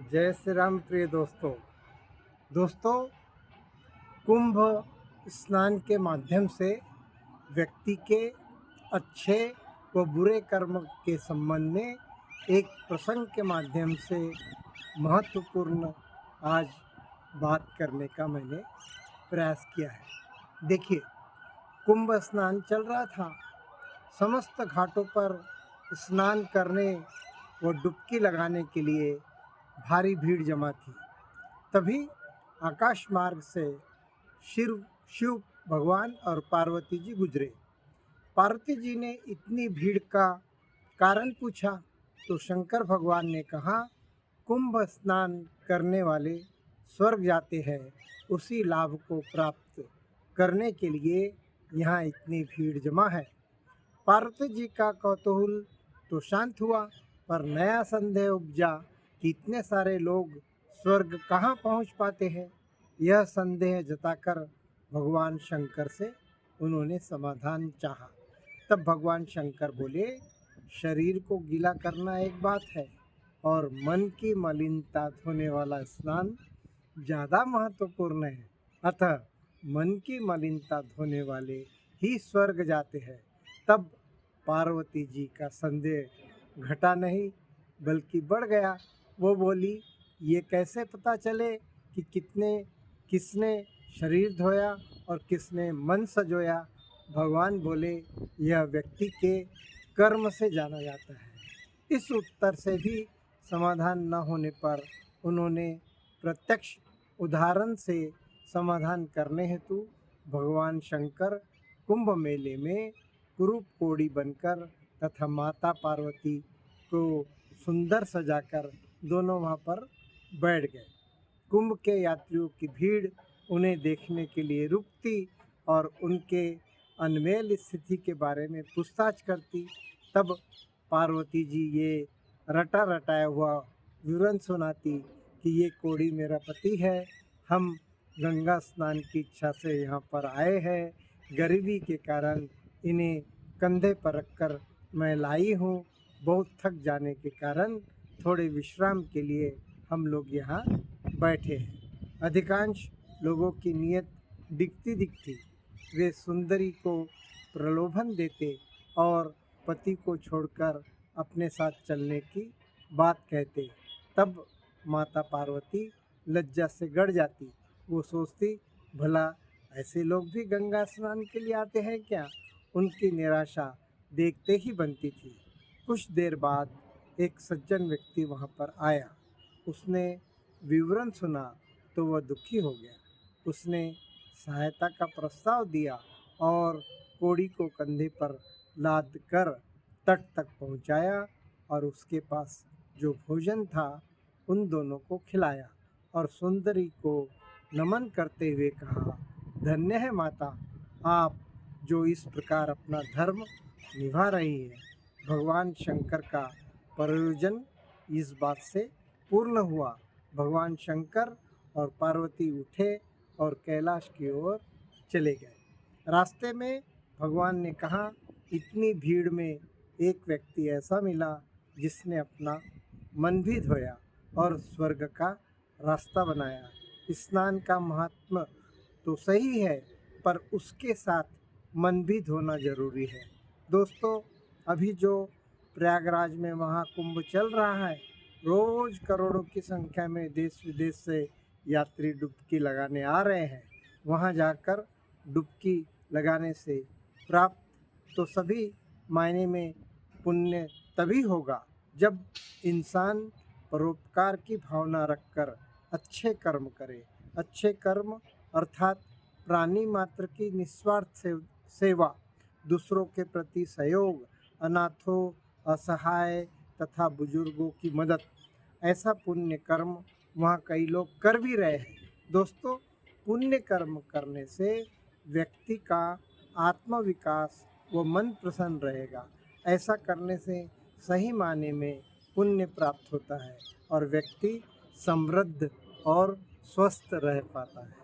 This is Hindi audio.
जय श्री राम प्रिय दोस्तों कुंभ स्नान के माध्यम से व्यक्ति के अच्छे व बुरे कर्म के संबंध में एक प्रसंग के माध्यम से महत्वपूर्ण आज बात करने का मैंने प्रयास किया है। देखिए, कुंभ स्नान चल रहा था। समस्त घाटों पर स्नान करने व डुबकी लगाने के लिए भारी भीड़ जमा थी। तभी आकाश मार्ग से शिव शिव भगवान और पार्वती जी गुजरे। पार्वती जी ने इतनी भीड़ का कारण पूछा तो शंकर भगवान ने कहा, कुंभ स्नान करने वाले स्वर्ग जाते हैं, उसी लाभ को प्राप्त करने के लिए यहाँ इतनी भीड़ जमा है। पार्वती जी का कौतूहल तो शांत हुआ, पर नया संदेह उपजा कि इतने सारे लोग स्वर्ग कहाँ पहुँच पाते हैं। यह संदेह जताकर भगवान शंकर से उन्होंने समाधान चाहा। तब भगवान शंकर बोले, शरीर को गीला करना एक बात है और मन की मलिनता धोने वाला स्नान ज़्यादा महत्वपूर्ण है। अतः मन की मलिनता धोने वाले ही स्वर्ग जाते हैं। तब पार्वती जी का संदेह घटा नहीं बल्कि बढ़ गया। वो बोली, ये कैसे पता चले कि किसने शरीर धोया और किसने मन सजोया। भगवान बोले, यह व्यक्ति के कर्म से जाना जाता है। इस उत्तर से भी समाधान न होने पर उन्होंने प्रत्यक्ष उदाहरण से समाधान करने हेतु भगवान शंकर कुंभ मेले में कुरूप कोड़ी बनकर तथा माता पार्वती को सुंदर सजाकर दोनों वहाँ पर बैठ गए। कुंभ के यात्रियों की भीड़ उन्हें देखने के लिए रुकती और उनके अनमेल स्थिति के बारे में पूछताछ करती। तब पार्वती जी ये रटा रटाया हुआ विवरण सुनाती कि ये कोड़ी मेरा पति है, हम गंगा स्नान की इच्छा से यहाँ पर आए हैं। गरीबी के कारण इन्हें कंधे पर रखकर मैं लाई हूँ। बहुत थक जाने के कारण थोड़े विश्राम के लिए हम लोग यहाँ बैठे हैं। अधिकांश लोगों की नीयत दिखती। वे सुंदरी को प्रलोभन देते और पति को छोड़कर अपने साथ चलने की बात कहते। तब माता पार्वती लज्जा से गड़ जाती। वो सोचती, भला ऐसे लोग भी गंगा स्नान के लिए आते हैं क्या। उनकी निराशा देखते ही बनती थी। कुछ देर बाद एक सज्जन व्यक्ति वहाँ पर आया। उसने विवरण सुना तो वह दुखी हो गया। उसने सहायता का प्रस्ताव दिया और कोड़ी को कंधे पर लाद कर तट तक पहुँचाया और उसके पास जो भोजन था उन दोनों को खिलाया और सुंदरी को नमन करते हुए कहा, धन्य है माता, आप जो इस प्रकार अपना धर्म निभा रही है। भगवान शंकर का प्रयोजन इस बात से पूर्ण हुआ। भगवान शंकर और पार्वती उठे और कैलाश की ओर चले गए। रास्ते में भगवान ने कहा, इतनी भीड़ में एक व्यक्ति ऐसा मिला जिसने अपना मन भी धोया और स्वर्ग का रास्ता बनाया। स्नान का महात्म तो सही है, पर उसके साथ मन भी धोना जरूरी है। दोस्तों, अभी जो प्रयागराज में महाकुंभ चल रहा है, रोज करोड़ों की संख्या में देश विदेश से यात्री डुबकी लगाने आ रहे हैं। वहां जाकर डुबकी लगाने से प्राप्त तो सभी मायने में पुण्य तभी होगा जब इंसान परोपकार की भावना रखकर अच्छे कर्म करे। अच्छे कर्म अर्थात प्राणी मात्र की निस्वार्थ सेवा, दूसरों के प्रति सहयोग, अनाथों, असहाय तथा बुजुर्गों की मदद, ऐसा पुण्य कर्म वहाँ कई लोग कर भी रहे हैं। दोस्तों, पुण्य कर्म करने से व्यक्ति का आत्मविकास व मन प्रसन्न रहेगा। ऐसा करने से सही माने में पुण्य प्राप्त होता है और व्यक्ति समृद्ध और स्वस्थ रह पाता है।